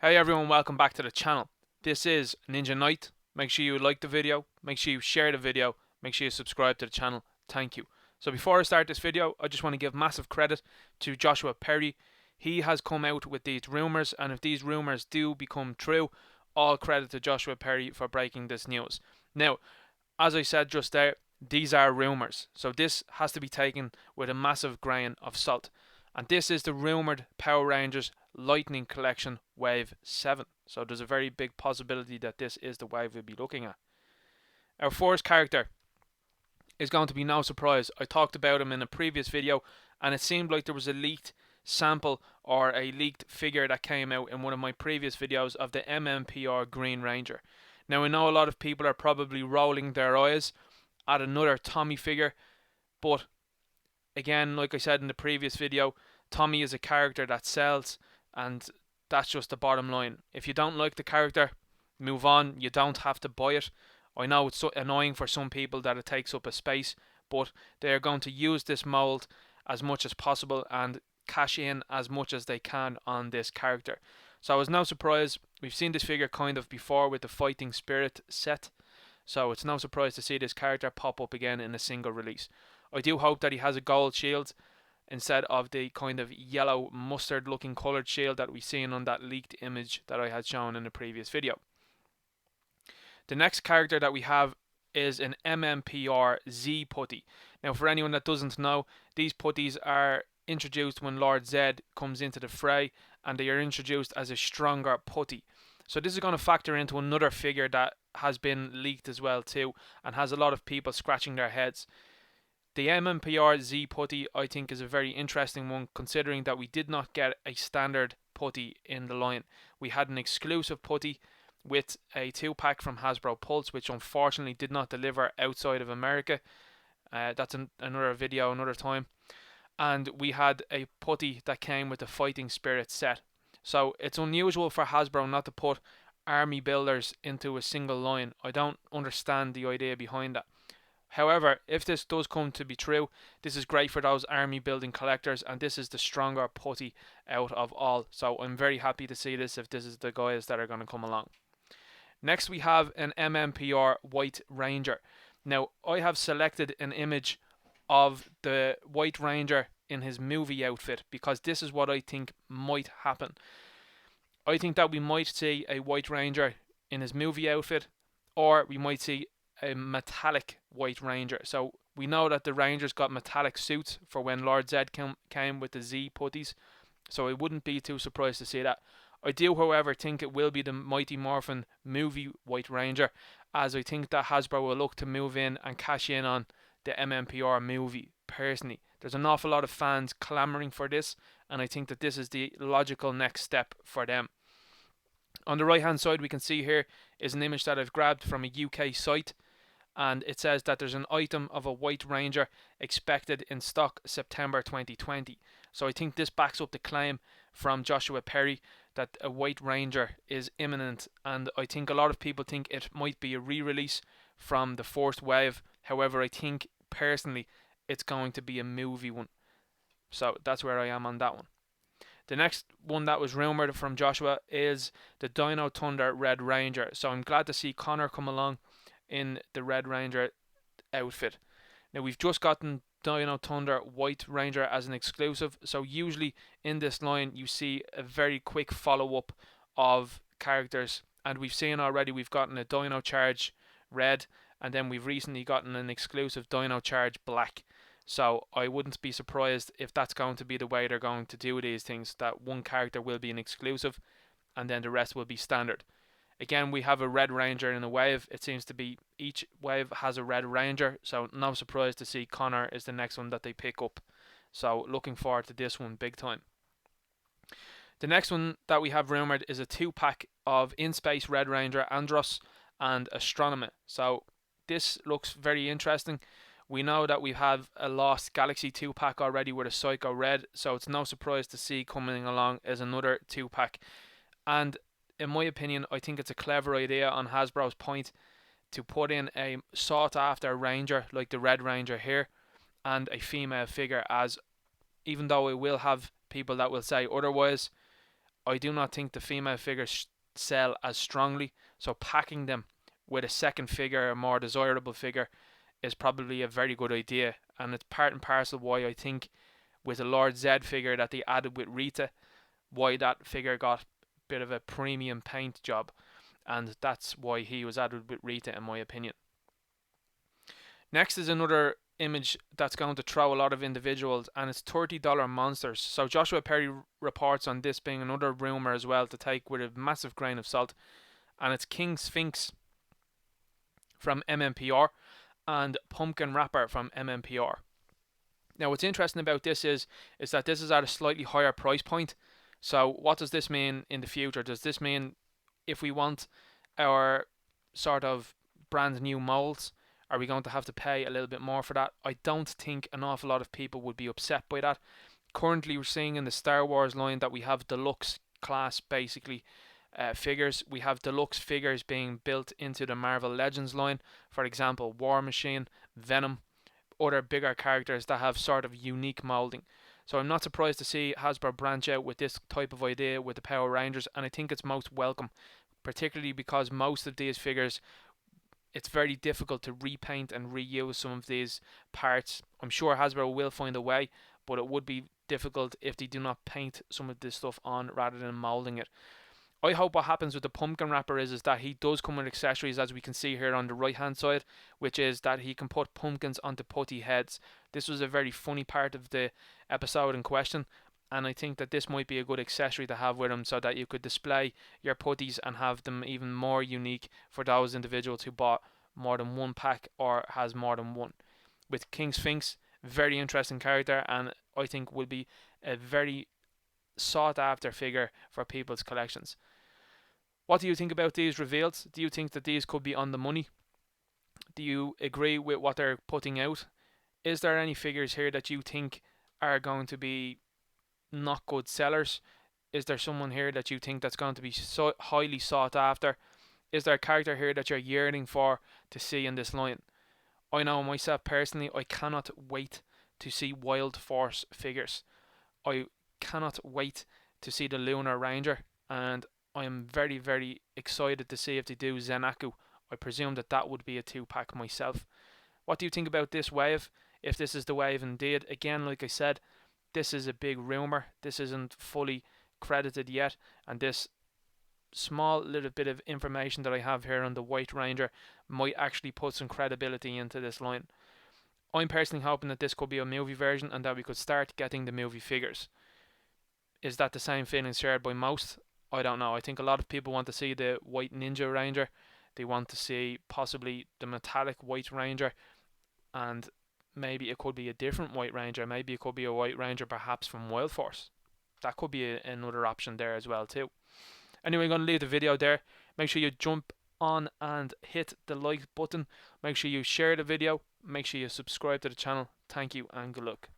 Hey everyone, welcome back to the channel. This is Ninja Knight. Make sure you like the video, make sure you share the video, make sure you subscribe to the channel. Thank you. So before I start this video, I just want to give massive credit to Joshua Perry. He has come out with these rumours, and if these rumours do become true, all credit to Joshua Perry for breaking this news. Now, as I said just there, these are rumours, so this has to be taken with a massive grain of salt. And this is the rumoured Power Rangers Lightning Collection Wave 7. So there's a very big possibility that this is the wave we'll be looking at. Our first character is going to be no surprise. I talked about him in a previous video, and it seemed like there was a leaked sample or a leaked figure that came out in one of my previous videos of the MMPR Green Ranger. Now I know a lot of people are probably rolling their eyes at another Tommy figure, but again, like I said in the previous video, Tommy is a character that sells, and that's just the bottom line. If you don't like the character, move on. You don't have to buy it. I know it's so annoying for some people that it takes up a space, but they are going to use this mold as much as possible and cash in as much as they can on this character. So it's no surprise, we've seen this figure kind of before with the Fighting Spirit set, so it's no surprise to see this character pop up again in a single release. I do hope that he has a gold shield instead of the kind of yellow mustard looking coloured shield that we've seen on that leaked image that I had shown in the previous video. The next character that we have is an MMPR Z putty. Now for anyone that doesn't know, these putties are introduced when Lord Zed comes into the fray, and they are introduced as a stronger putty. So this is going to factor into another figure that has been leaked as well too, and has a lot of people scratching their heads. The MMPR Z putty I think is a very interesting one, considering that we did not get a standard putty in the line. We had an exclusive putty with a 2-pack from Hasbro Pulse, which unfortunately did not deliver outside of America. That's another video another time. And we had a putty that came with the Fighting Spirit set. So it's unusual for Hasbro not to put army builders into a single line. I don't understand the idea behind that. However, if this does come to be true, this is great for those army building collectors, and this is the stronger putty out of all. So I'm very happy to see this if this is the guys that are going to come along. Next we have an MMPR White Ranger. Now I have selected an image of the White Ranger in his movie outfit because this is what I think might happen. I think that we might see a White Ranger in his movie outfit, or we might see a metallic White Ranger. So we know that the Rangers got metallic suits for when Lord Zed came with the Z putties, so I wouldn't be too surprised to see that. I do, however, think it will be the Mighty Morphin movie White Ranger, as I think that Hasbro will look to move in and cash in on the MMPR movie. Personally, there's an awful lot of fans clamouring for this, and I think that this is the logical next step for them. On the right hand side we can see here is an image that I've grabbed from a UK site, and it says that there's an item of a White Ranger expected in stock September 2020. So I think this backs up the claim from Joshua Perry that a White Ranger is imminent, and I think a lot of people think it might be a re-release from the first wave. However, I think personally it's going to be a movie one. So that's where I am on that one. The next one that was rumoured from Joshua is the Dino Thunder Red Ranger. So I'm glad to see Connor come along in the Red Ranger outfit. Now we've just gotten Dino Thunder White Ranger as an exclusive, so usually in this line you see a very quick follow-up of characters, and we've seen already we've gotten a Dino Charge Red, and then we've recently gotten an exclusive Dino Charge Black. So I wouldn't be surprised if that's going to be the way they're going to do these things, that one character will be an exclusive and then the rest will be standard. Again, we have a Red Ranger in a wave. It seems to be each wave has a Red Ranger, so no surprise to see Connor is the next one that they pick up. So looking forward to this one big time. The next one that we have rumoured is a 2-pack of In Space Red Ranger Andros and Astronomy. So this looks very interesting. We know that we have a Lost Galaxy 2-pack already with a Psycho Red, so it's no surprise to see coming along as another 2-pack. And in my opinion, I think it's a clever idea on Hasbro's point to put in a sought after Ranger like the Red Ranger here, and a female figure, as even though it will have people that will say otherwise, I do not think the female figures sell as strongly, so packing them with a second figure, a more desirable figure, is probably a very good idea, and it's part and parcel why I think with the Lord Zed figure that they added with Rita, why that figure got a bit of a premium paint job, and that's why he was added with Rita in my opinion. Next is another image that's going to throw a lot of individuals, and it's $30 monsters. So Joshua Perry reports on this being another rumor as well to take with a massive grain of salt, and it's King Sphinx from MMPR and Pumpkin Rapper from MMPR. Now what's interesting about this is that this is at a slightly higher price point. So what does this mean in the future? Does this mean if we want our sort of brand new molds, are we going to have to pay a little bit more for that? I don't think an awful lot of people would be upset by that. Currently we're seeing in the Star Wars line that we have deluxe class basically figures. We have deluxe figures being built into the Marvel Legends line. For example, War Machine, Venom, other bigger characters that have sort of unique molding. So I'm not surprised to see Hasbro branch out with this type of idea with the Power Rangers, and I think it's most welcome, particularly because most of these figures, it's very difficult to repaint and reuse some of these parts. I'm sure Hasbro will find a way, but it would be difficult if they do not paint some of this stuff on rather than molding it. I hope what happens with the Pumpkin Rapper is that he does come with accessories, as we can see here on the right hand side, which is that he can put pumpkins onto putty heads. This was a very funny part of the episode in question, and I think that this might be a good accessory to have with him so that you could display your putties and have them even more unique for those individuals who bought more than one pack or has more than one. With King Sphinx, very interesting character, and I think will be a very sought after figure for people's collections. What do you think about these reveals? Do you think that these could be on the money? Do you agree with what they're putting out? Is there any figures here that you think are going to be not good sellers? Is there someone here that you think that's going to be so highly sought after? Is there a character here that you're yearning for to see in this line? I know myself personally, I cannot wait to see Wild Force figures. I cannot wait to see the Lunar Ranger, and I am very, very excited to see if they do Zenaku. I presume that that would be a 2-pack myself. What do you think about this wave? If this is the wave indeed, again, like I said, this is a big rumour. This isn't fully credited yet, and this small little bit of information that I have here on the White Ranger might actually put some credibility into this line. I'm personally hoping that this could be a movie version and that we could start getting the movie figures. Is that the same feeling shared by most? I don't know. I think a lot of people want to see the White Ninja Ranger. They want to see possibly the metallic White Ranger, and maybe it could be a different White Ranger. Maybe it could be a White Ranger perhaps from Wild Force. That could be another option there as well too. Anyway, I'm going to leave the video there. Make sure you jump on and hit the like button. Make sure you share the video. Make sure you subscribe to the channel. Thank you and good luck.